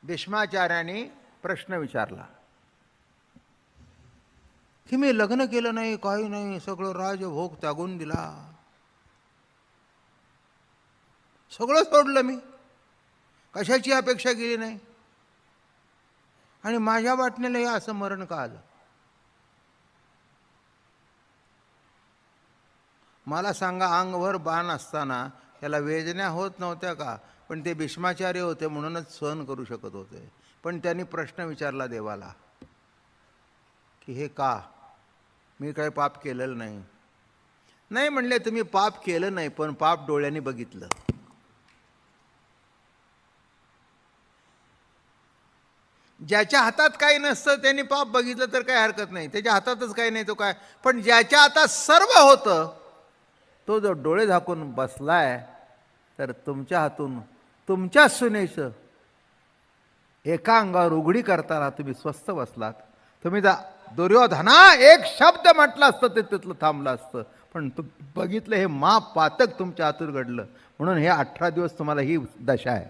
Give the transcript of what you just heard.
भीष्माचार्यांनी प्रश्न विचारला की मी लग्न केलं नाही, काही नाही, सगळं राजभोग त्यागून दिला, सगळं सोडलं, मी कशाची अपेक्षा केली नाही, आणि माझ्या वाटणीला हे असं मरण का आलं? मला सांगा, अंगभर बाण असताना त्याला वेदना होत नव्हत्या का? पण ते भीष्माचार्य होते म्हणूनच सहन करू शकत होते. पण त्यांनी प्रश्न विचारला देवाला की हे का? मी काही पाप केलेलं नाही. नाही म्हणले, तुम्ही पाप केलं नाही, पण पाप डोळ्यांनी बघितलं. ज्याच्या हातात काही नसतं त्यांनी पाप बघितलं तर काही हरकत नाही, त्याच्या हातातच काही नाही तो काय. पण ज्याच्या हातात सर्व होतं तो जो डोळे झाकून बसलाय, तर तुमच्या हातून तुमच्या सुनेचं एका अंगावर उघडी करताना तुम्ही स्वस्थ बसलात. तुम्ही दुर्योधना एक शब्द म्हटलं असतं ते तिथलं थांबलं असतं, पण बघितलं हे पातक तुमच्या हातून घडलं, म्हणून हे 18 दिवस तुम्हाला ही दशा आहे.